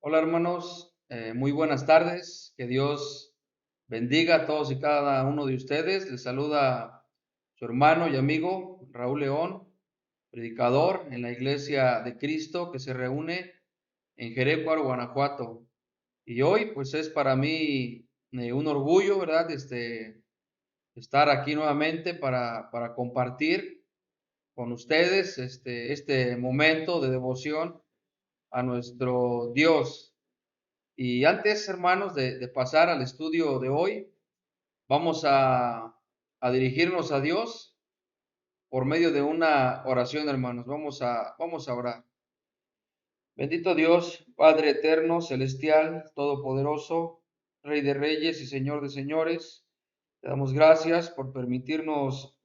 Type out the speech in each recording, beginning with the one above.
Hola hermanos, muy buenas tardes, que Dios bendiga a todos y cada uno de ustedes. Les saluda su hermano y amigo Raúl León, predicador en la Iglesia de Cristo que se reúne en Jerecuaro, Guanajuato. Y hoy pues es para mí un orgullo, ¿verdad? Estar aquí nuevamente para compartir con ustedes este momento de devoción a nuestro Dios. Y antes, hermanos, de pasar al estudio de hoy, vamos a dirigirnos a Dios por medio de una oración, hermanos. Vamos a orar. Bendito Dios, Padre eterno, celestial, todopoderoso, Rey de reyes y Señor de señores, te damos gracias por permitirnos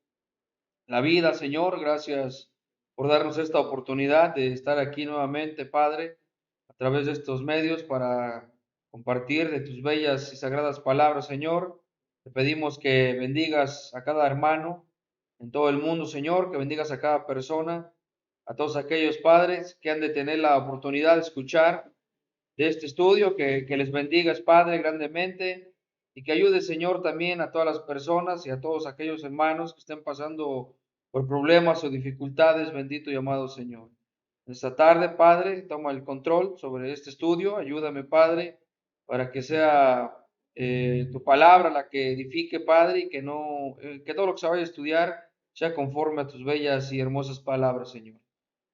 la vida, Señor. Gracias por darnos esta oportunidad de estar aquí nuevamente, Padre, a través de estos medios para compartir de tus bellas y sagradas palabras, Señor. Te pedimos que bendigas a cada hermano en todo el mundo, Señor, que bendigas a cada persona, a todos aquellos padres que han de tener la oportunidad de escuchar de este estudio, que les bendigas, Padre, grandemente, y que ayude, Señor, también a todas las personas y a todos aquellos hermanos que estén pasando por problemas o dificultades, bendito y amado Señor. Esta tarde, Padre, toma el control sobre este estudio, ayúdame, Padre, para que sea tu palabra la que edifique, Padre, y que no, que todo lo que se vaya a estudiar sea conforme a tus bellas y hermosas palabras, Señor.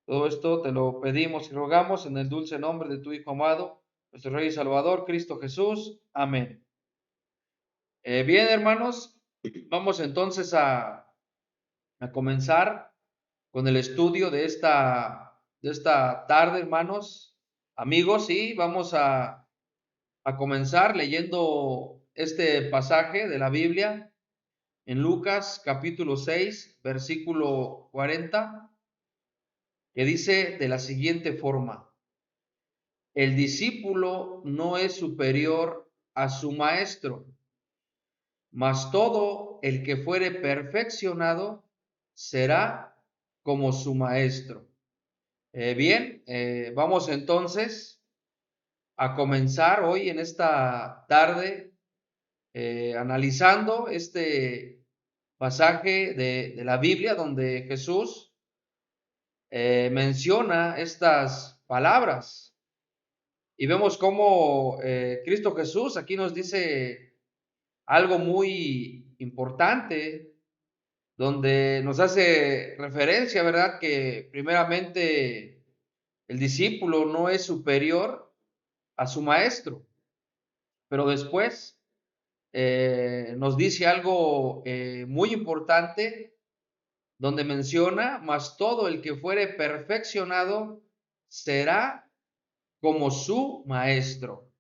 Todo esto te lo pedimos y rogamos en el dulce nombre de tu Hijo amado, nuestro Rey y Salvador, Cristo Jesús. Amén. Bien, hermanos, vamos entonces a comenzar con el estudio de esta tarde, hermanos, amigos, y vamos a comenzar leyendo este pasaje de la Biblia en Lucas capítulo 6, versículo 40, que dice de la siguiente forma: el discípulo no es superior a su maestro, mas todo el que fuere perfeccionado será como su maestro. Bien, vamos entonces a comenzar hoy en esta tarde analizando este pasaje de la Biblia donde Jesús menciona estas palabras. Y vemos cómo Cristo Jesús aquí nos dice algo muy importante, donde nos hace referencia, ¿verdad? Que primeramente el discípulo no es superior a su maestro, pero después nos dice algo muy importante, donde menciona, mas todo el que fuere perfeccionado será como su maestro.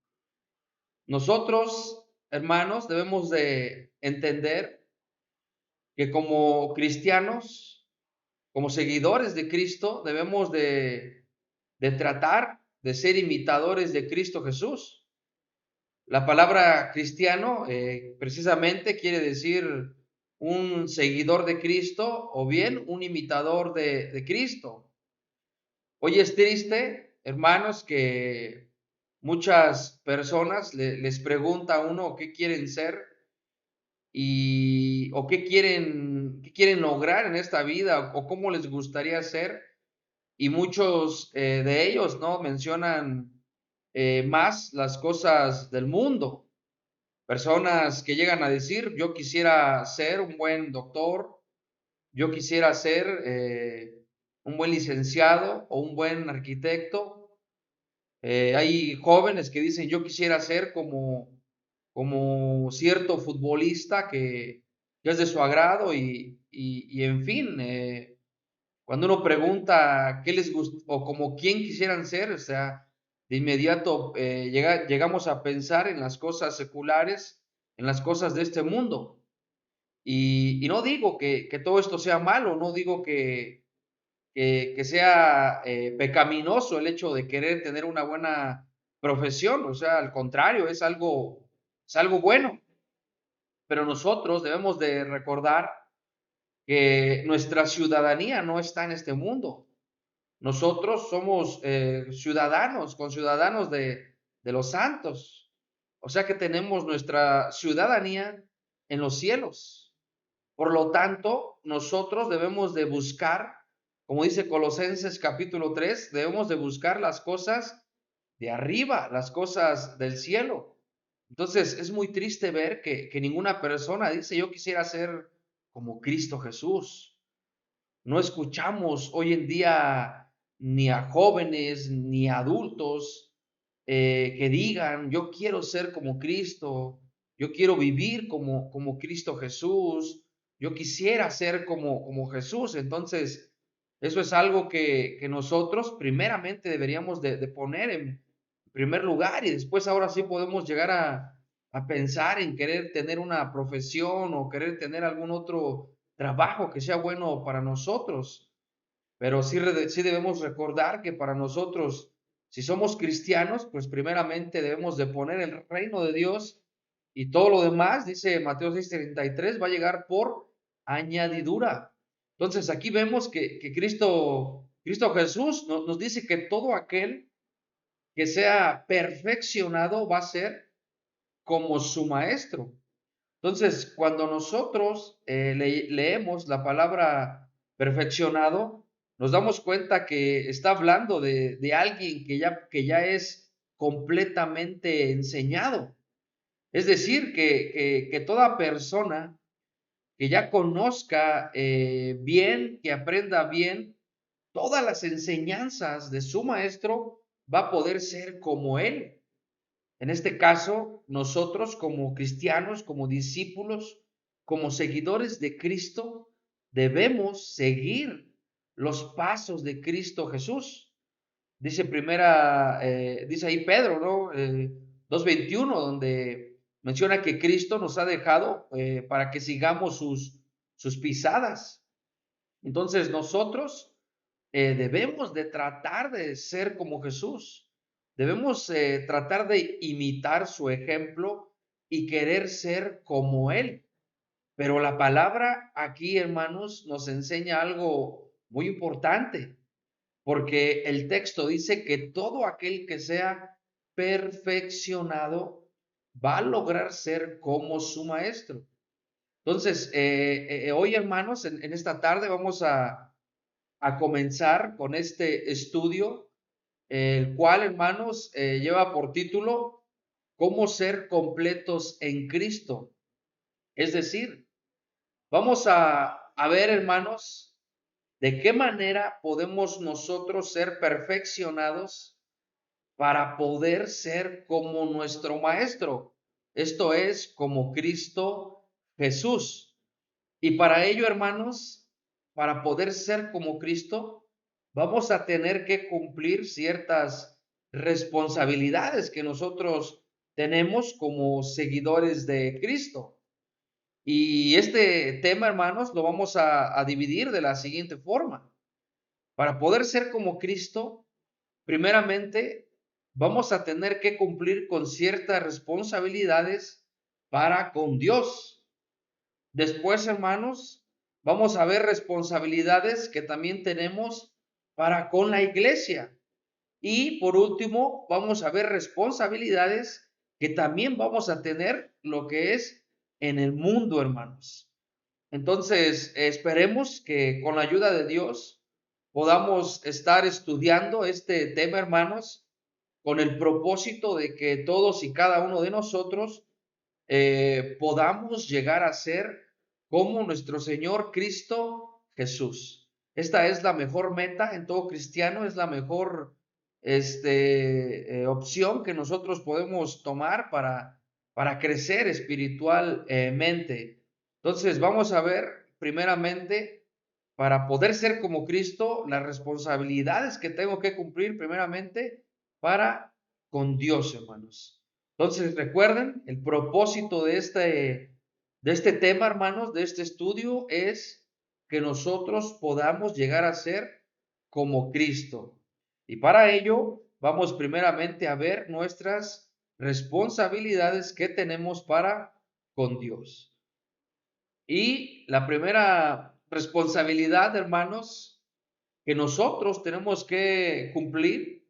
Nosotros, hermanos, debemos de entender que como cristianos, como seguidores de Cristo, debemos de tratar de ser imitadores de Cristo Jesús. La palabra cristiano precisamente quiere decir un seguidor de Cristo o bien un imitador de Cristo. Hoy es triste, hermanos, que muchas personas les pregunta a uno qué quieren ser y o qué quieren lograr en esta vida o cómo les gustaría ser, y muchos de ellos no mencionan más las cosas del mundo. Personas que llegan a decir: yo quisiera ser un buen doctor, yo quisiera ser un buen licenciado o un buen arquitecto. Hay jóvenes que dicen: yo quisiera ser como cierto futbolista que es de su agrado, y en fin, cuando uno pregunta qué les gusta o como quién quisieran ser, o sea, de inmediato llegamos a pensar en las cosas seculares, en las cosas de este mundo. Y no digo que todo esto sea malo, no digo que sea pecaminoso el hecho de querer tener una buena profesión, o sea, al contrario, es algo bueno, pero nosotros debemos de recordar que nuestra ciudadanía no está en este mundo. Nosotros somos ciudadanos, conciudadanos de los santos. O sea que tenemos nuestra ciudadanía en los cielos. Por lo tanto, nosotros debemos de buscar, como dice Colosenses capítulo 3, debemos de buscar las cosas de arriba, las cosas del cielo. Entonces, es muy triste ver que ninguna persona dice, yo quisiera ser como Cristo Jesús. No escuchamos hoy en día ni a jóvenes ni a adultos que digan, yo quiero ser como Cristo, yo quiero vivir como Cristo Jesús, yo quisiera ser como Jesús. Entonces, eso es algo que nosotros primeramente deberíamos de poner en primer lugar, y después ahora sí podemos llegar a pensar en querer tener una profesión o querer tener algún otro trabajo que sea bueno para nosotros. Pero sí debemos recordar que para nosotros, si somos cristianos, pues primeramente debemos de poner el reino de Dios, y todo lo demás, dice Mateo 6:33, va a llegar por añadidura. Entonces aquí vemos que Cristo Jesús nos dice que todo aquel que sea perfeccionado va a ser como su maestro. Entonces, cuando nosotros leemos la palabra perfeccionado, nos damos cuenta que está hablando de alguien que ya es completamente enseñado. Es decir, que toda persona que ya conozca bien, que aprenda bien todas las enseñanzas de su maestro, va a poder ser como él. En este caso, nosotros como cristianos, como discípulos, como seguidores de Cristo, debemos seguir los pasos de Cristo Jesús. Dice ahí Pedro, ¿no? 2:21, donde menciona que Cristo nos ha dejado para que sigamos sus pisadas. Entonces nosotros debemos de tratar de ser como Jesús. Debemos tratar de imitar su ejemplo y querer ser como Él. Pero la palabra aquí, hermanos, nos enseña algo muy importante, porque el texto dice que todo aquel que sea perfeccionado va a lograr ser como su maestro. Entonces, hoy, hermanos, en esta tarde vamos a comenzar con este estudio, el cual, hermanos, lleva por título ¿Cómo ser completos en Cristo? Es decir, vamos a ver, hermanos, de qué manera podemos nosotros ser perfeccionados para poder ser como nuestro Maestro. Esto es, como Cristo Jesús. Y para ello, hermanos, para poder ser como Cristo, vamos a tener que cumplir ciertas responsabilidades que nosotros tenemos como seguidores de Cristo. Y este tema, hermanos, lo vamos a dividir de la siguiente forma. Para poder ser como Cristo, primeramente, vamos a tener que cumplir con ciertas responsabilidades para con Dios. Después, hermanos, vamos a ver responsabilidades que también tenemos para con la iglesia. Y por último, vamos a ver responsabilidades que también vamos a tener lo que es en el mundo, hermanos. Entonces, esperemos que con la ayuda de Dios podamos estar estudiando este tema, hermanos, con el propósito de que todos y cada uno de nosotros podamos llegar a ser como nuestro Señor Cristo Jesús. Esta es la mejor meta en todo cristiano, es la mejor opción que nosotros podemos tomar para crecer espiritualmente. Entonces, vamos a ver primeramente, para poder ser como Cristo, las responsabilidades que tengo que cumplir primeramente para con Dios, hermanos. Entonces, recuerden, el propósito de este tema, hermanos, de este estudio es que nosotros podamos llegar a ser como Cristo. Y para ello, vamos primeramente a ver nuestras responsabilidades que tenemos para con Dios. Y la primera responsabilidad, hermanos, que nosotros tenemos que cumplir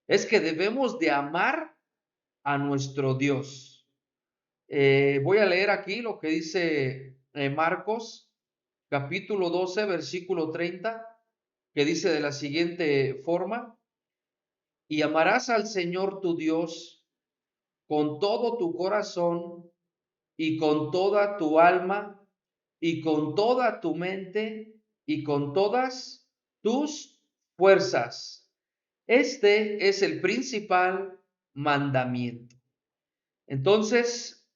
es que debemos de amar a nuestro Dios. Voy a leer aquí lo que dice Marcos, capítulo 12, versículo 30, que dice de la siguiente forma: y amarás al Señor tu Dios con todo tu corazón y con toda tu alma y con toda tu mente y con todas tus fuerzas. Este es el principal mandamiento. Entonces,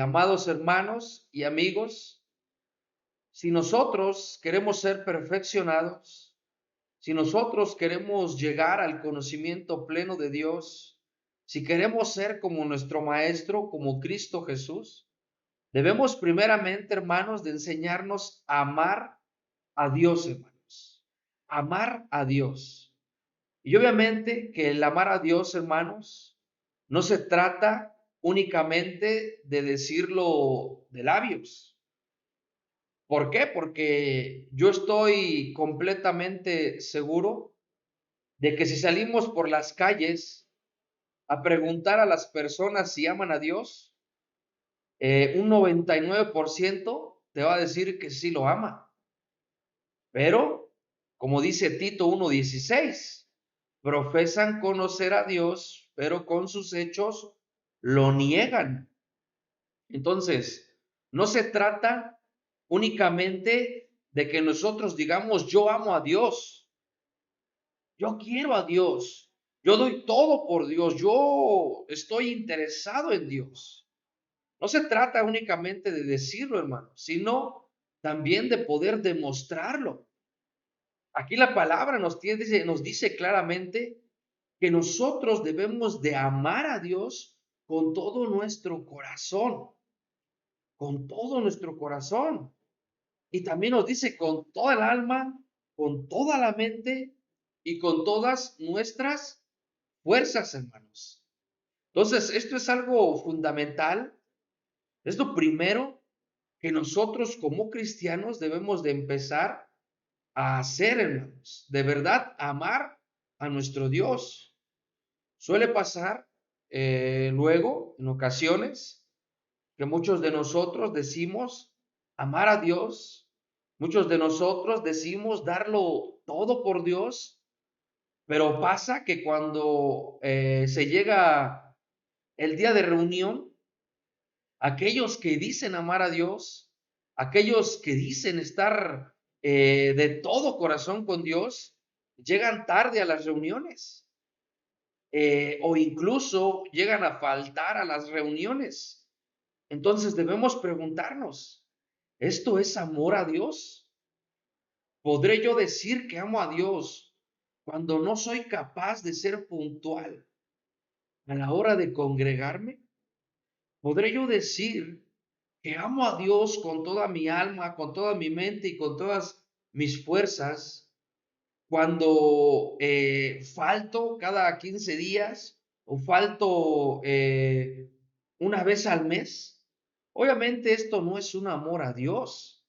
amados hermanos y amigos, si nosotros queremos ser perfeccionados, si nosotros queremos llegar al conocimiento pleno de Dios, si queremos ser como nuestro Maestro, como Cristo Jesús, debemos primeramente, hermanos, de enseñarnos a amar a Dios, hermanos. Amar a Dios. Y obviamente que el amar a Dios, hermanos, no se trata únicamente de decirlo de labios. ¿Por qué? Porque yo estoy completamente seguro de que si salimos por las calles a preguntar a las personas si aman a Dios, un 99% te va a decir que sí lo ama. Pero, como dice Tito 1:16, profesan conocer a Dios, pero con sus hechos lo niegan. Entonces, no se trata únicamente de que nosotros digamos, yo amo a Dios, yo quiero a Dios, yo doy todo por Dios, yo estoy interesado en Dios. No se trata únicamente de decirlo, hermano, sino también de poder demostrarlo. Aquí la palabra nos dice claramente que nosotros debemos de amar a Dios con todo nuestro corazón, con todo nuestro corazón. Y también nos dice con toda el alma, con toda la mente y con todas nuestras fuerzas, hermanos. Entonces, esto es algo fundamental, es lo primero que nosotros como cristianos debemos de empezar a hacer, hermanos. De verdad, amar a nuestro Dios. Suele pasar luego, en ocasiones, que muchos de nosotros decimos amar a Dios, muchos de nosotros decimos darlo todo por Dios, pero pasa que cuando se llega el día de reunión, aquellos que dicen amar a Dios, aquellos que dicen estar de todo corazón con Dios, llegan tarde a las reuniones o incluso llegan a faltar a las reuniones. Entonces debemos preguntarnos, ¿esto es amor a Dios? ¿Podré yo decir que amo a Dios cuando no soy capaz de ser puntual a la hora de congregarme? ¿Podré yo decir que amo a Dios con toda mi alma, con toda mi mente y con todas mis fuerzas cuando falto cada 15 días o falto una vez al mes? Obviamente esto no es un amor a Dios.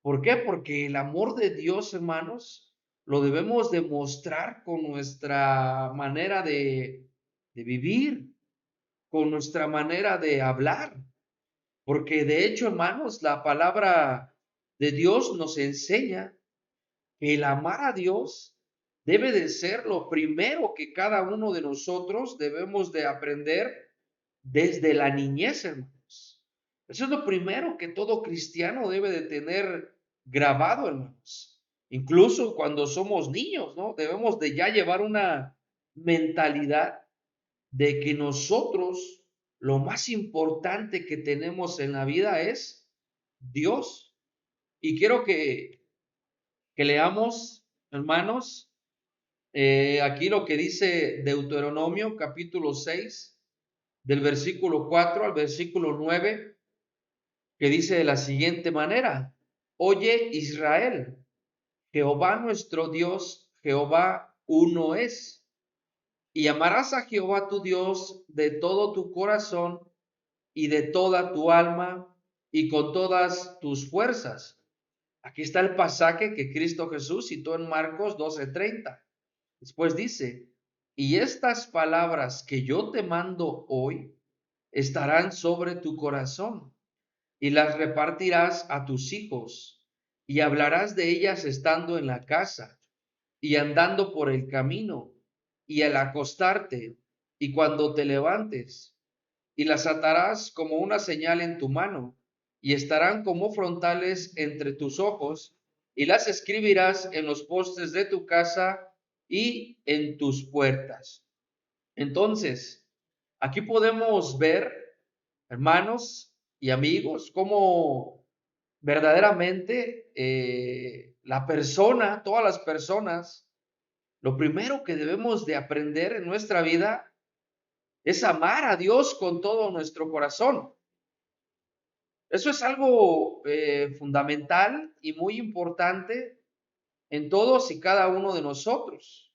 ¿Por qué? Porque el amor de Dios, hermanos, lo debemos demostrar con nuestra manera de vivir, con nuestra manera de hablar. Porque de hecho, hermanos, la palabra de Dios nos enseña que el amar a Dios debe de ser lo primero que cada uno de nosotros debemos de aprender desde la niñez, hermanos. Eso es lo primero que todo cristiano debe de tener grabado, hermanos. Incluso cuando somos niños, ¿no? Debemos de ya llevar una mentalidad de que nosotros lo más importante que tenemos en la vida es Dios. Y quiero que leamos, hermanos, aquí lo que dice Deuteronomio capítulo 6, del versículo 4 al versículo 9, que dice de la siguiente manera: Oye Israel, Jehová nuestro Dios, Jehová uno es. Y amarás a Jehová tu Dios de todo tu corazón y de toda tu alma y con todas tus fuerzas. Aquí está el pasaje que Cristo Jesús citó en Marcos 12:30. Después dice, y estas palabras que yo te mando hoy estarán sobre tu corazón, y las repartirás a tus hijos, y hablarás de ellas estando en la casa, y andando por el camino, y al acostarte, y cuando te levantes, y las atarás como una señal en tu mano, y estarán como frontales entre tus ojos, y las escribirás en los postes de tu casa y en tus puertas. Entonces, aquí podemos ver, hermanos y amigos, cómo verdaderamente la persona, todas las personas, lo primero que debemos de aprender en nuestra vida es amar a Dios con todo nuestro corazón. Eso es algo fundamental y muy importante en todos y cada uno de nosotros.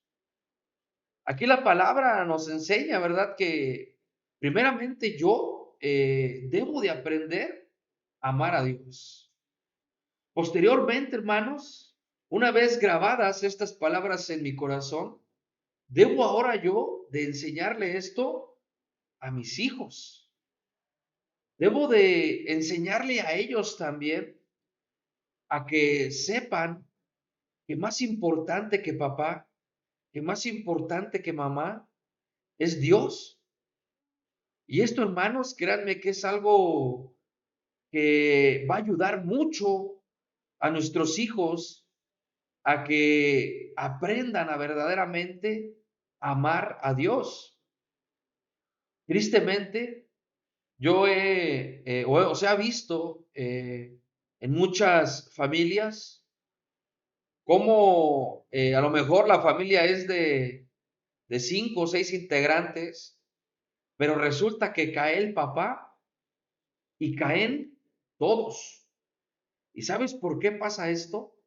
Aquí la palabra nos enseña, ¿verdad? Que primeramente yo debo de aprender a amar a Dios. Posteriormente, hermanos, una vez grabadas estas palabras en mi corazón, debo ahora yo de enseñarle esto a mis hijos. Debo de enseñarle a ellos también a que sepan que más importante que papá, que más importante que mamá es Dios. Y esto, hermanos, créanme que es algo que va a ayudar mucho a nuestros hijos a que aprendan a verdaderamente amar a Dios. Tristemente, yo o sea, visto en muchas familias cómo a lo mejor la familia es de 5 o 6 integrantes, pero resulta que cae el papá y caen todos. ¿Y sabes por qué pasa esto?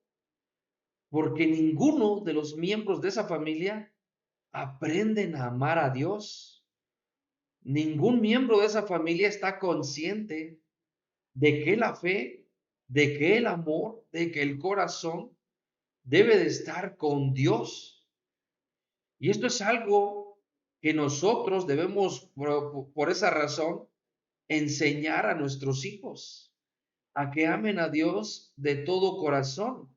Porque ninguno de los miembros de esa familia aprenden a amar a Dios. Ningún miembro de esa familia está consciente de que la fe, de que el amor, de que el corazón debe de estar con Dios. Y esto es algo que nosotros debemos, por esa razón, enseñar a nuestros hijos a que amen a Dios de todo corazón.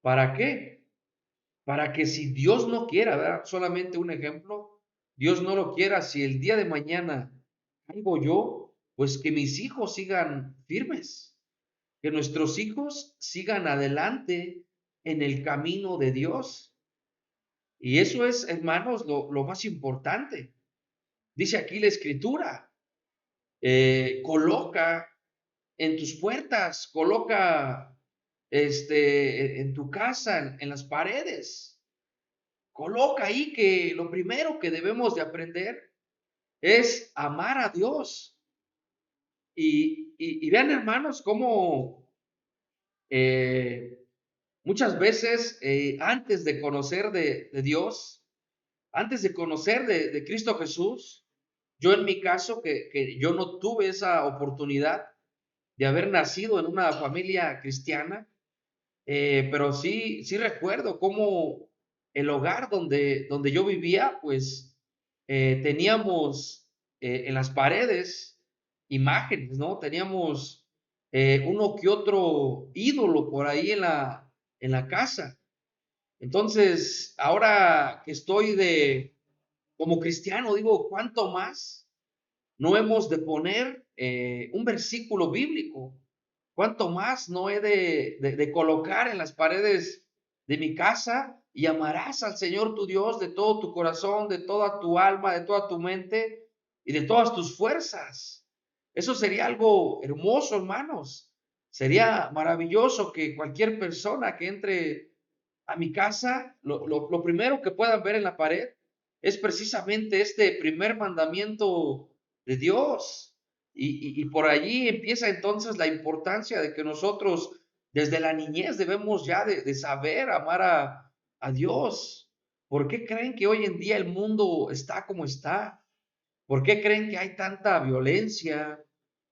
¿Para qué? Para que si Dios no quiera, ¿verdad? Solamente un ejemplo, Dios no lo quiera, si el día de mañana caigo yo, pues que mis hijos sigan firmes, que nuestros hijos sigan adelante en el camino de Dios. Y eso es, hermanos, lo más importante. Dice aquí la escritura, coloca en tus puertas, coloca en tu casa, en las paredes. Coloca ahí que lo primero que debemos de aprender es amar a Dios. Y vean, hermanos, cómo eh, muchas veces antes de conocer de Dios, antes de conocer de Cristo Jesús, yo en mi caso, que yo no tuve esa oportunidad de haber nacido en una familia cristiana, pero sí recuerdo cómo el hogar donde yo vivía, pues teníamos en las paredes imágenes, ¿no? Teníamos uno que otro ídolo por ahí en la casa. Entonces, ahora que estoy como cristiano, digo, ¿cuánto más no hemos de poner un versículo bíblico? ¿Cuánto más no he de colocar en las paredes de mi casa? Y amarás al Señor tu Dios de todo tu corazón, de toda tu alma, de toda tu mente y de todas tus fuerzas. Eso sería algo hermoso, hermanos. Sería maravilloso que cualquier persona que entre a mi casa, lo primero que puedan ver en la pared es precisamente este primer mandamiento de Dios. Y por allí empieza entonces la importancia de que nosotros desde la niñez debemos ya de saber amar a Dios. ¿Por qué creen que hoy en día el mundo está como está? ¿Por qué creen que hay tanta violencia?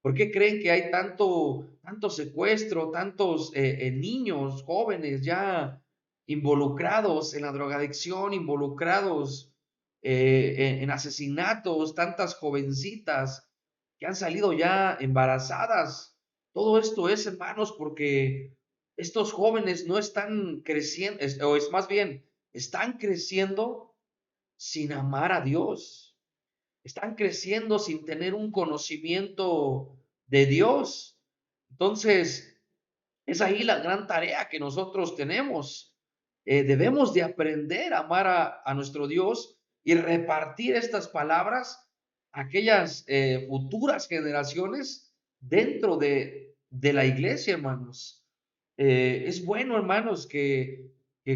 ¿Por qué creen que hay tanto secuestro, tantos niños, jóvenes ya involucrados en la drogadicción, involucrados en asesinatos, tantas jovencitas que han salido ya embarazadas. Todo esto es, hermanos, porque estos jóvenes no están creciendo, o es más bien, están creciendo sin amar a Dios. Están creciendo sin tener un conocimiento de Dios. Entonces, es ahí la gran tarea que nosotros tenemos. Debemos de aprender a amar a nuestro Dios y repartir estas palabras a aquellas futuras generaciones dentro de la iglesia, hermanos. Es bueno, hermanos, que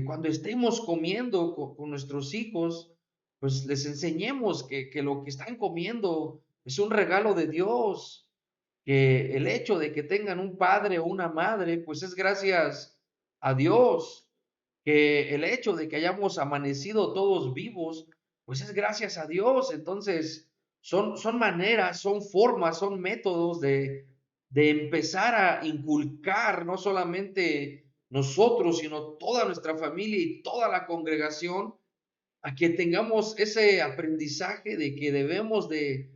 cuando estemos comiendo con nuestros hijos, pues les enseñemos que lo que están comiendo es un regalo de Dios, que el hecho de que tengan un padre o una madre, pues es gracias a Dios, que el hecho de que hayamos amanecido todos vivos, pues es gracias a Dios. Entonces, son maneras, son formas, son métodos de empezar a inculcar no solamente nosotros, sino toda nuestra familia y toda la congregación, a que tengamos ese aprendizaje de que debemos de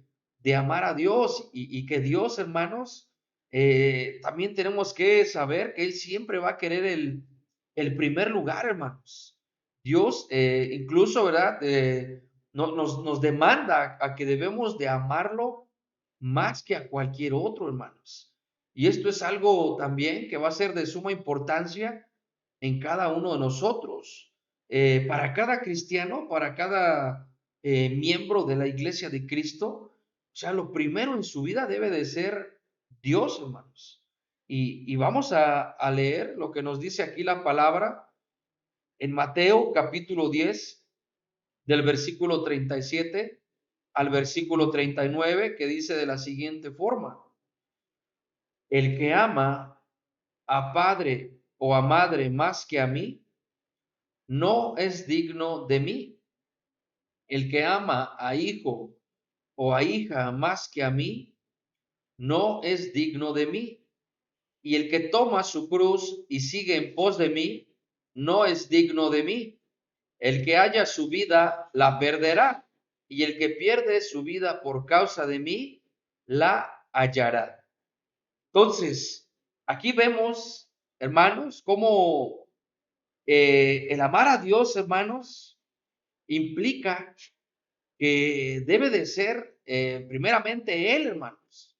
amar a Dios y que Dios, hermanos, también tenemos que saber que Él siempre va a querer el primer lugar, hermanos. Dios incluso, ¿verdad? Nos demanda a que debemos de amarlo más que a cualquier otro, hermanos. Y esto es algo también que va a ser de suma importancia en cada uno de nosotros. Para cada cristiano, para cada miembro de la iglesia de Cristo, o sea, lo primero en su vida debe de ser Dios, hermanos. Y vamos a leer lo que nos dice aquí la palabra en Mateo capítulo 10, del versículo 37 al versículo 39, que dice de la siguiente forma: el que ama a padre o a madre más que a mí, no es digno de mí. El que ama a hijo o a hija más que a mí, no es digno de mí. Y el que toma su cruz y sigue en pos de mí, no es digno de mí. El que haya su vida, la perderá. Y el que pierde su vida por causa de mí, la hallará. Entonces, aquí vemos, hermanos, cómo el amar a Dios, hermanos, implica que debe de ser primeramente Él, hermanos,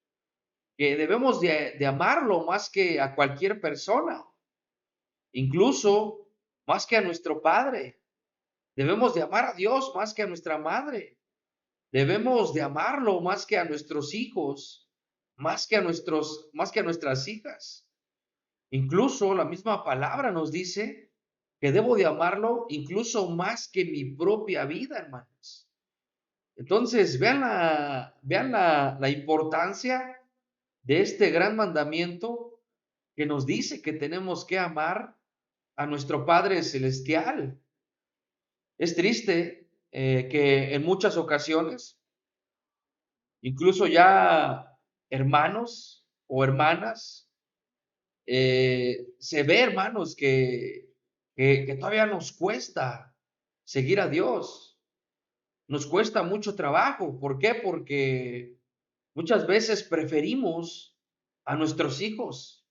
que debemos de amarlo más que a cualquier persona, incluso más que a nuestro Padre. Debemos de amar a Dios más que a nuestra madre. Debemos de amarlo más que a nuestros hijos, más que a nuestras hijas. Incluso la misma palabra nos dice que debo de amarlo incluso más que mi propia vida, hermanos. Entonces, vean la importancia de este gran mandamiento que nos dice que tenemos que amar a nuestro Padre Celestial. Es triste que en muchas ocasiones, incluso ya hermanos o hermanas, se ve, hermanos, que todavía nos cuesta seguir a Dios. Nos cuesta mucho trabajo. ¿Por qué? Porque muchas veces preferimos a nuestros hijos,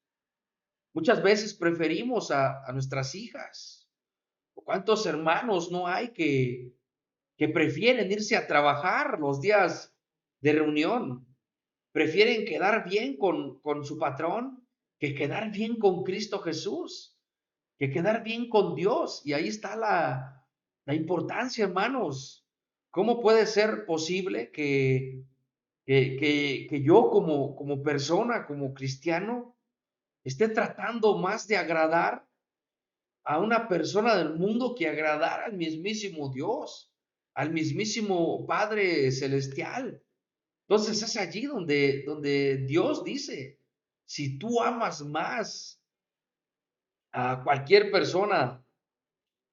muchas veces preferimos a nuestras hijas. ¿Cuántos hermanos no hay que prefieren irse a trabajar los días de reunión? Prefieren quedar bien con su patrón que quedar bien con Cristo Jesús, que quedar bien con Dios. Y ahí está la importancia, hermanos. ¿Cómo puede ser posible que yo como persona, como cristiano, esté tratando más de agradar a una persona del mundo que agradar al mismísimo Dios, al mismísimo Padre Celestial? Entonces es allí donde Dios dice, si tú amas más a cualquier persona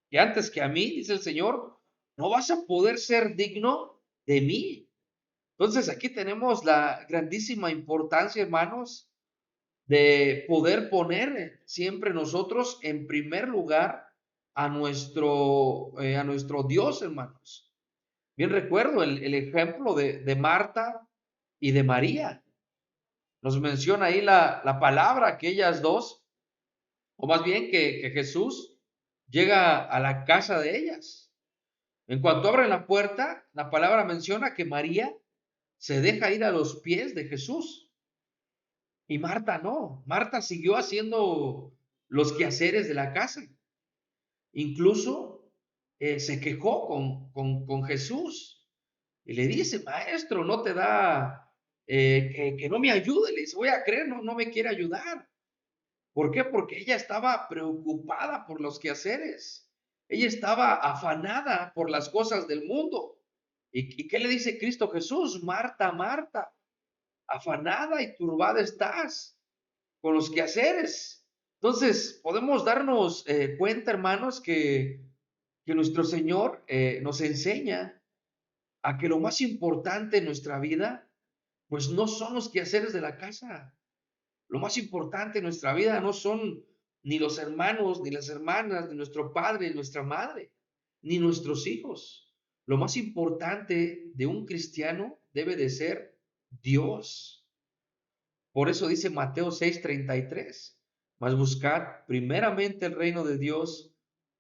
que antes que a mí, dice el Señor, no vas a poder ser digno de mí. Entonces aquí tenemos la grandísima importancia, hermanos, de poder poner siempre nosotros en primer lugar a nuestro Dios, hermanos. Bien recuerdo el ejemplo de Marta y de María. Nos menciona ahí la palabra que ellas dos, o más bien que Jesús llega a la casa de ellas. En cuanto abren la puerta, la palabra menciona que María se deja ir a los pies de Jesús y Marta no. Marta siguió haciendo los quehaceres de la casa. Incluso se quejó con Jesús y le dice, maestro, no te da, que no me ayude. Le dice, voy a creer, no me quiere ayudar. ¿Por qué? Porque ella estaba preocupada por los quehaceres. Ella estaba afanada por las cosas del mundo. ¿Y qué le dice Cristo Jesús? Marta, Marta, afanada y turbada estás con los quehaceres. Entonces, podemos darnos cuenta, hermanos, que nuestro Señor nos enseña a que lo más importante en nuestra vida, pues no son los quehaceres de la casa. Lo más importante en nuestra vida no son ni los hermanos, ni las hermanas, ni nuestro padre, ni nuestra madre, ni nuestros hijos. Lo más importante de un cristiano debe de ser Dios. Por eso dice Mateo 6:33, mas buscad primeramente el reino de Dios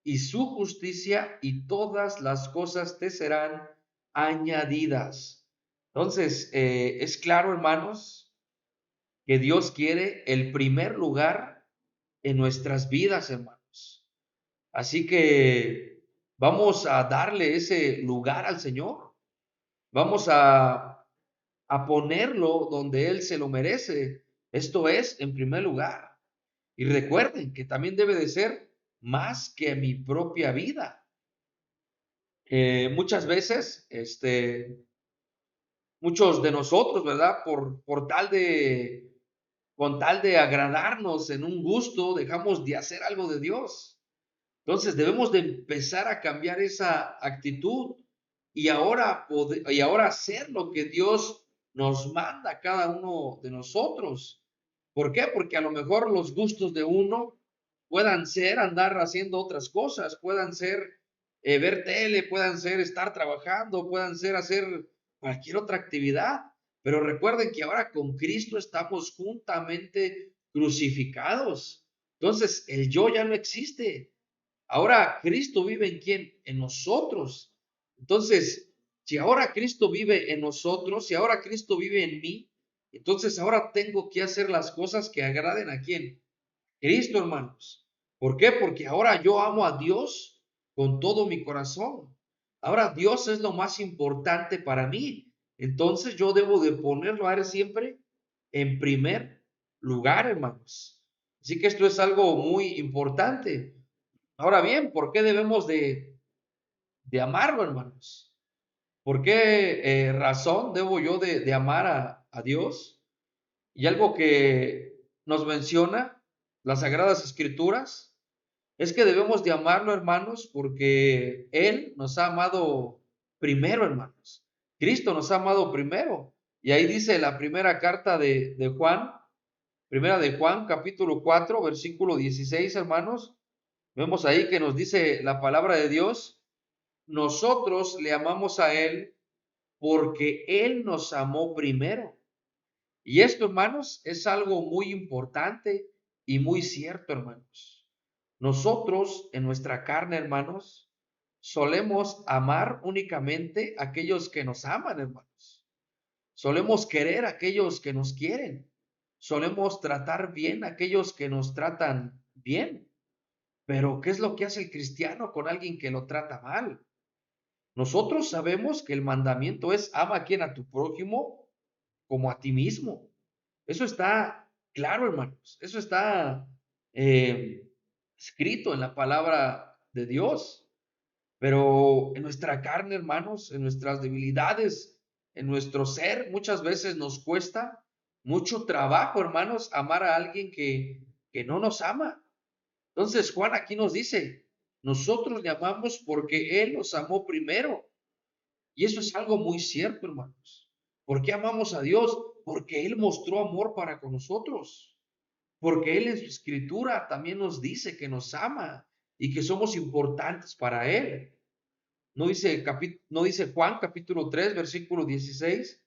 y su justicia y todas las cosas te serán añadidas. Entonces, es claro, hermanos, que Dios quiere el primer lugar en nuestras vidas, hermanos. Así que vamos a darle ese lugar al Señor. Vamos a ponerlo donde Él se lo merece. Esto es, en primer lugar. Y recuerden que también debe de ser más que mi propia vida. Muchas veces, muchos de nosotros, ¿verdad? Con tal de agradarnos en un gusto, dejamos de hacer algo de Dios. Entonces debemos de empezar a cambiar esa actitud y ahora hacer lo que Dios nos manda a cada uno de nosotros. ¿Por qué? Porque a lo mejor los gustos de uno puedan ser andar haciendo otras cosas, puedan ser ver tele, puedan ser estar trabajando, puedan ser hacer cualquier otra actividad. Pero recuerden que ahora con Cristo estamos juntamente crucificados. Entonces el yo ya no existe. Ahora Cristo vive en quién? En nosotros. Entonces, si ahora Cristo vive en nosotros, si ahora Cristo vive en mí, entonces ahora tengo que hacer las cosas que agraden a quién? Cristo, hermanos. ¿Por qué? Porque ahora yo amo a Dios con todo mi corazón. Ahora Dios es lo más importante para mí. Entonces yo debo de ponerlo a Él siempre en primer lugar, hermanos. Así que esto es algo muy importante. Ahora bien, ¿por qué debemos de amarlo, hermanos? ¿Por qué razón debo yo de amar a Dios? Y algo que nos menciona las Sagradas Escrituras es que debemos de amarlo, hermanos, porque Él nos ha amado primero, hermanos. Cristo nos ha amado primero. Y ahí dice la primera carta de Juan, primera de Juan, capítulo 4, versículo 16, hermanos. Vemos ahí que nos dice la palabra de Dios, nosotros le amamos a Él porque Él nos amó primero. Y esto, hermanos, es algo muy importante y muy cierto, hermanos. Nosotros, en nuestra carne, hermanos, solemos amar únicamente a aquellos que nos aman, hermanos. Solemos querer a aquellos que nos quieren. Solemos tratar bien a aquellos que nos tratan bien. Pero, ¿qué es lo que hace el cristiano con alguien que lo trata mal? Nosotros sabemos que el mandamiento es ama a quien a tu prójimo como a ti mismo. Eso está claro, hermanos. Eso está escrito en la palabra de Dios. Pero en nuestra carne, hermanos, en nuestras debilidades, en nuestro ser, muchas veces nos cuesta mucho trabajo, hermanos, amar a alguien que no nos ama. Entonces Juan aquí nos dice, nosotros le amamos porque Él nos amó primero. Y eso es algo muy cierto, hermanos. ¿Por qué amamos a Dios? Porque Él mostró amor para con nosotros. Porque Él en su escritura también nos dice que nos ama y que somos importantes para Él. no dice Juan capítulo 3, versículo 16,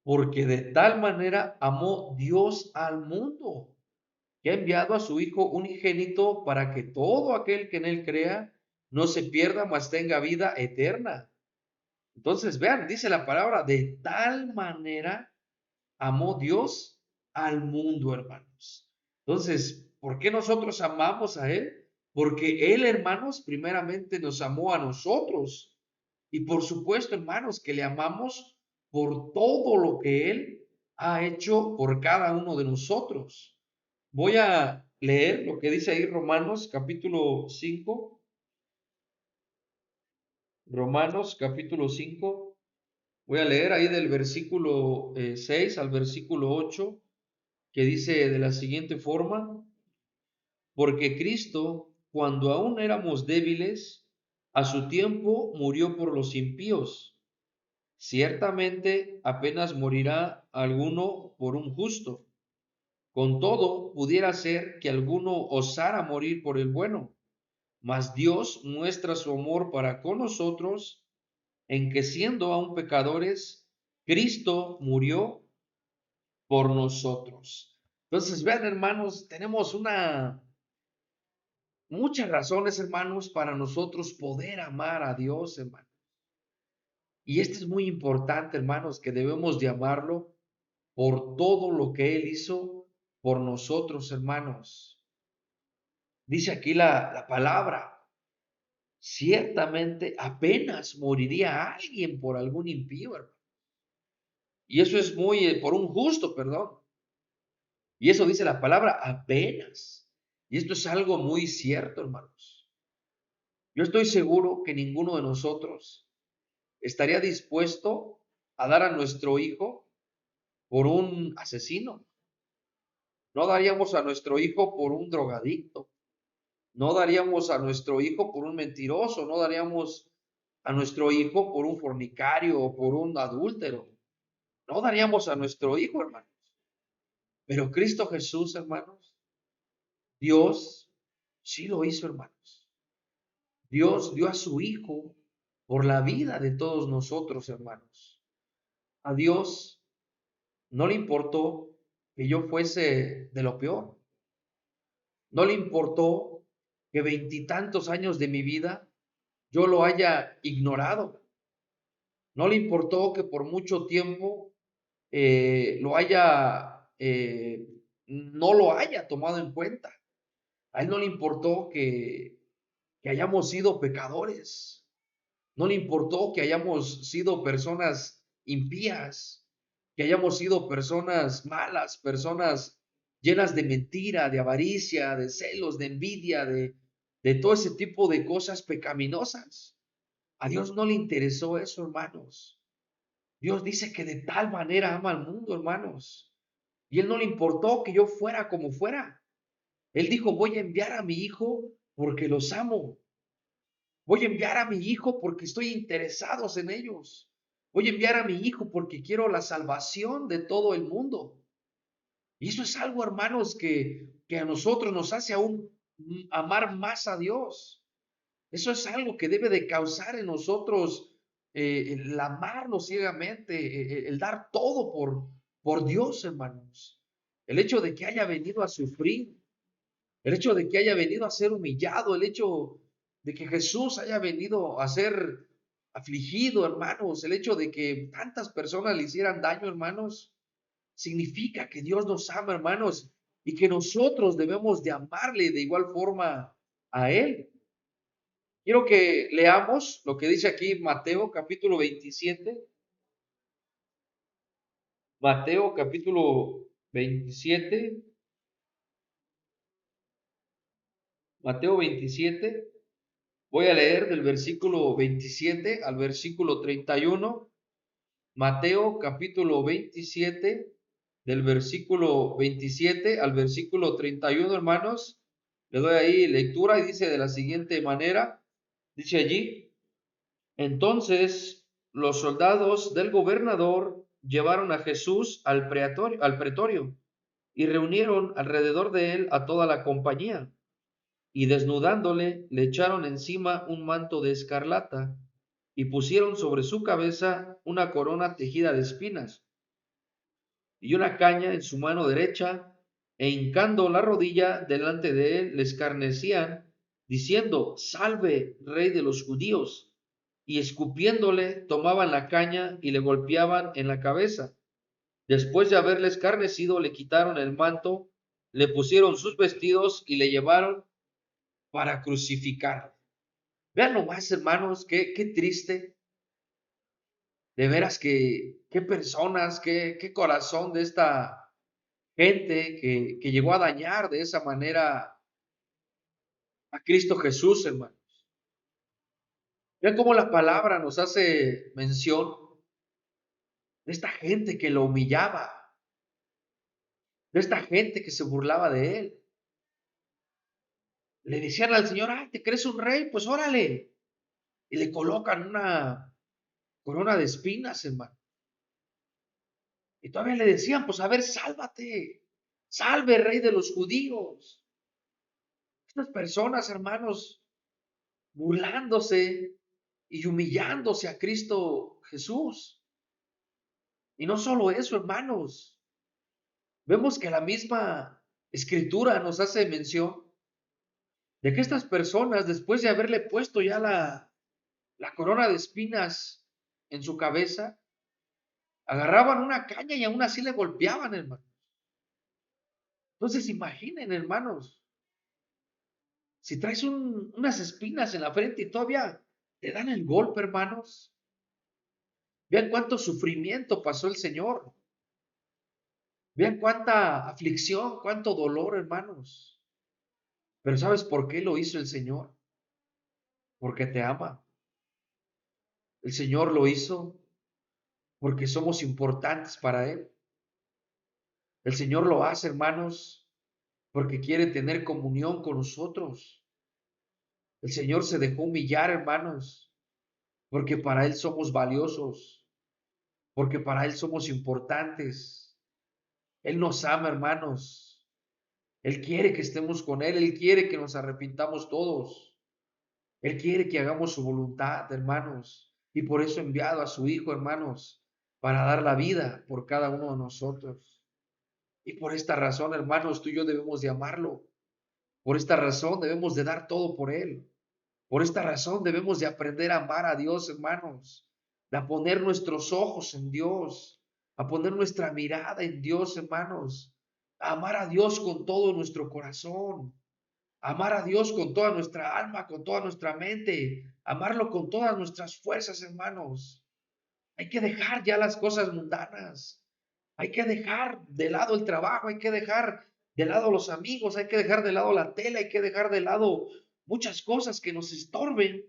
porque de tal manera amó Dios al mundo, que ha enviado a su Hijo unigénito para que todo aquel que en él crea no se pierda, mas tenga vida eterna. Entonces, vean, dice la palabra, de tal manera amó Dios al mundo, hermanos. Entonces, ¿por qué nosotros amamos a Él? Porque Él, hermanos, primeramente nos amó a nosotros. Y por supuesto, hermanos, que le amamos por todo lo que Él ha hecho por cada uno de nosotros. Voy a leer lo que dice ahí Romanos capítulo 5. Romanos capítulo 5. Voy a leer ahí del versículo 6 al versículo 8, que dice de la siguiente forma: porque Cristo, cuando aún éramos débiles, a su tiempo murió por los impíos. Ciertamente apenas morirá alguno por un justo. Con todo, pudiera ser que alguno osara morir por el bueno, mas Dios muestra su amor para con nosotros en que siendo aún pecadores, Cristo murió por nosotros. Entonces, vean, hermanos, tenemos muchas razones, hermanos, para nosotros poder amar a Dios, hermanos. Y esto es muy importante, hermanos, que debemos de amarlo por todo lo que Él hizo por nosotros, hermanos. Dice aquí la palabra, ciertamente apenas moriría alguien por algún impío, hermano. Y eso es muy, por un justo, perdón. Y eso dice la palabra apenas. Y esto es algo muy cierto, hermanos. Yo estoy seguro que ninguno de nosotros estaría dispuesto a dar a nuestro hijo por un asesino. No daríamos a nuestro hijo por un drogadicto. No daríamos a nuestro hijo por un mentiroso. No daríamos a nuestro hijo por un fornicario o por un adúltero. No daríamos a nuestro hijo, hermanos. Pero Cristo Jesús, hermanos, Dios sí lo hizo, hermanos. Dios dio a su hijo por la vida de todos nosotros, hermanos. A Dios no le importó que yo fuese de lo peor. No le importó que veintitantos años de mi vida yo lo haya ignorado. No le importó que por mucho tiempo no lo haya tomado en cuenta. A él no le importó que hayamos sido pecadores. No le importó que hayamos sido personas impías, que hayamos sido personas malas, personas llenas de mentira, de avaricia, de celos, de envidia, de todo ese tipo de cosas pecaminosas. A Dios no le interesó eso, hermanos. Dios dice que de tal manera ama al mundo, hermanos. Y Él no le importó que yo fuera como fuera. Él dijo, voy a enviar a mi hijo porque los amo. Voy a enviar a mi hijo porque estoy interesados en ellos. Voy a enviar a mi hijo porque quiero la salvación de todo el mundo. Y eso es algo, hermanos, que a nosotros nos hace aún amar más a Dios. Eso es algo que debe de causar en nosotros el amarnos ciegamente, el dar todo por Dios, hermanos. El hecho de que haya venido a sufrir, el hecho de que haya venido a ser humillado, el hecho de que Jesús haya venido a ser afligido, hermanos, el hecho de que tantas personas le hicieran daño, hermanos, significa que Dios nos ama, hermanos, y que nosotros debemos de amarle de igual forma a Él. Quiero que leamos lo que dice aquí Mateo capítulo 27. Mateo capítulo 27. Mateo 27. Voy a leer del versículo 27 al versículo 31. Mateo capítulo 27, del versículo 27 al versículo 31, hermanos. Le doy ahí lectura y dice de la siguiente manera, dice allí, entonces los soldados del gobernador llevaron a Jesús al pretorio y reunieron alrededor de él a toda la compañía y desnudándole le echaron encima un manto de escarlata y pusieron sobre su cabeza una corona tejida de espinas y una caña en su mano derecha, e hincando la rodilla delante de él, le escarnecían, diciendo, Salve, rey de los judíos. Y escupiéndole, tomaban la caña y le golpeaban en la cabeza. Después de haberle escarnecido, le quitaron el manto, le pusieron sus vestidos y le llevaron para crucificarlo. Vean nomás, hermanos, qué triste. De veras qué personas, qué corazón de esta gente que llegó a dañar de esa manera a Cristo Jesús, hermano. Vean cómo la palabra nos hace mención de esta gente que lo humillaba, de esta gente que se burlaba de él. Le decían al Señor, ay, ¿te crees un rey? Pues órale. Y le colocan una corona de espinas, hermano. Y todavía le decían, pues a ver, sálvate, salve, rey de los judíos. Estas personas, hermanos, burlándose y humillándose a Cristo Jesús. Y no solo eso, hermanos, vemos que la misma escritura nos hace mención de que estas personas, después de haberle puesto ya la corona de espinas en su cabeza, agarraban una caña y aún así le golpeaban, hermanos. Entonces imaginen, hermanos, si traes unas espinas en la frente y todavía te dan el golpe, hermanos. Vean cuánto sufrimiento pasó el Señor. Vean cuánta aflicción, cuánto dolor, hermanos. Pero ¿sabes por qué lo hizo el Señor? Porque te ama. El Señor lo hizo porque somos importantes para Él. El Señor lo hace, hermanos, porque quiere tener comunión con nosotros. El Señor se dejó humillar, hermanos, porque para Él somos valiosos, porque para Él somos importantes. Él nos ama, hermanos. Él quiere que estemos con Él. Él quiere que nos arrepintamos todos. Él quiere que hagamos su voluntad, hermanos. Y por eso ha enviado a su Hijo, hermanos, para dar la vida por cada uno de nosotros. Y por esta razón, hermanos, tú y yo debemos de amarlo. Por esta razón debemos de dar todo por Él. Por esta razón debemos de aprender a amar a Dios, hermanos. De a poner nuestros ojos en Dios. A poner nuestra mirada en Dios, hermanos. A amar a Dios con todo nuestro corazón. A amar a Dios con toda nuestra alma, con toda nuestra mente. Amarlo con todas nuestras fuerzas, hermanos. Hay que dejar ya las cosas mundanas. Hay que dejar de lado el trabajo, hay que dejar de lado los amigos, hay que dejar de lado la tele, hay que dejar de lado muchas cosas que nos estorben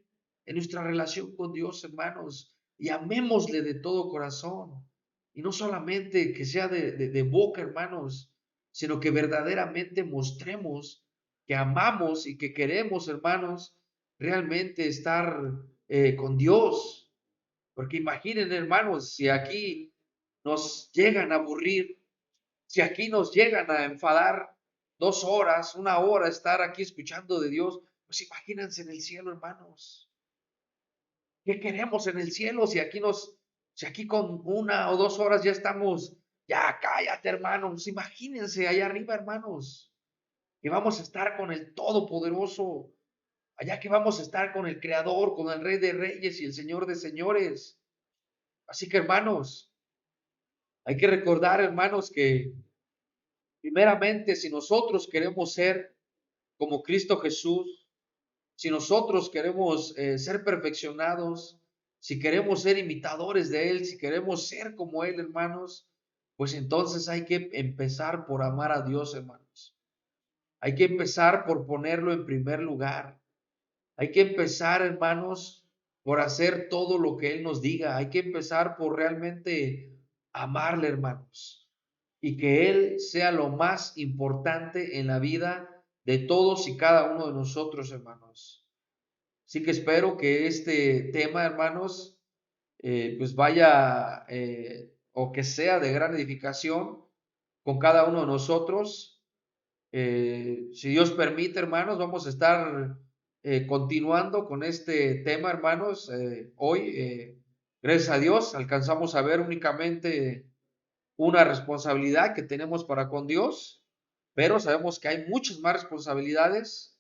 en nuestra relación con Dios, hermanos. Y amémosle de todo corazón. Y no solamente que sea de boca, hermanos, sino que verdaderamente mostremos que amamos y que queremos, hermanos, realmente estar con Dios. Porque imaginen, hermanos, si aquí nos llegan a aburrir, si aquí nos llegan a enfadar 2 horas, 1 hora estar aquí escuchando de Dios, pues imagínense en el cielo, hermanos. ¿Qué queremos en el cielo si aquí con 1 o 2 horas ya estamos, ya cállate, hermanos? Pues imagínense allá arriba, hermanos, que vamos a estar con el Todopoderoso, allá que vamos a estar con el Creador, con el Rey de Reyes y el Señor de Señores. Así que, hermanos, hay que recordar, hermanos, que primeramente si nosotros queremos ser como Cristo Jesús, si nosotros queremos ser perfeccionados, si queremos ser imitadores de Él, si queremos ser como Él, hermanos, pues entonces hay que empezar por amar a Dios, hermanos. Hay que empezar por ponerlo en primer lugar. Hay que empezar, hermanos, por hacer todo lo que Él nos diga. Hay que empezar por realmente amarle, hermanos. Y que Él sea lo más importante en la vida de todos y cada uno de nosotros, hermanos. Así que espero que este tema, hermanos, pues vaya o que sea de gran edificación con cada uno de nosotros. Si Dios permite, hermanos, vamos a estar continuando con este tema, hermanos, hoy, gracias a Dios, alcanzamos a ver únicamente una responsabilidad que tenemos para con Dios, pero sabemos que hay muchas más responsabilidades,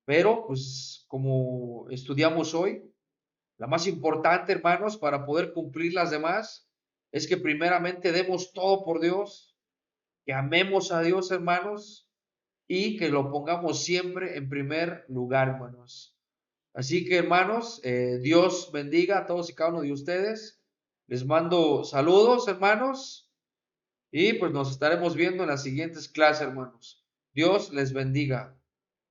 pero pues como estudiamos hoy, la más importante, hermanos, para poder cumplir las demás, es que primeramente demos todo por Dios, que amemos a Dios, hermanos, y que lo pongamos siempre en primer lugar, hermanos. Así que, hermanos, Dios bendiga a todos y cada uno de ustedes. Les mando saludos, hermanos, y pues nos estaremos viendo en las siguientes clases, hermanos. Dios les bendiga.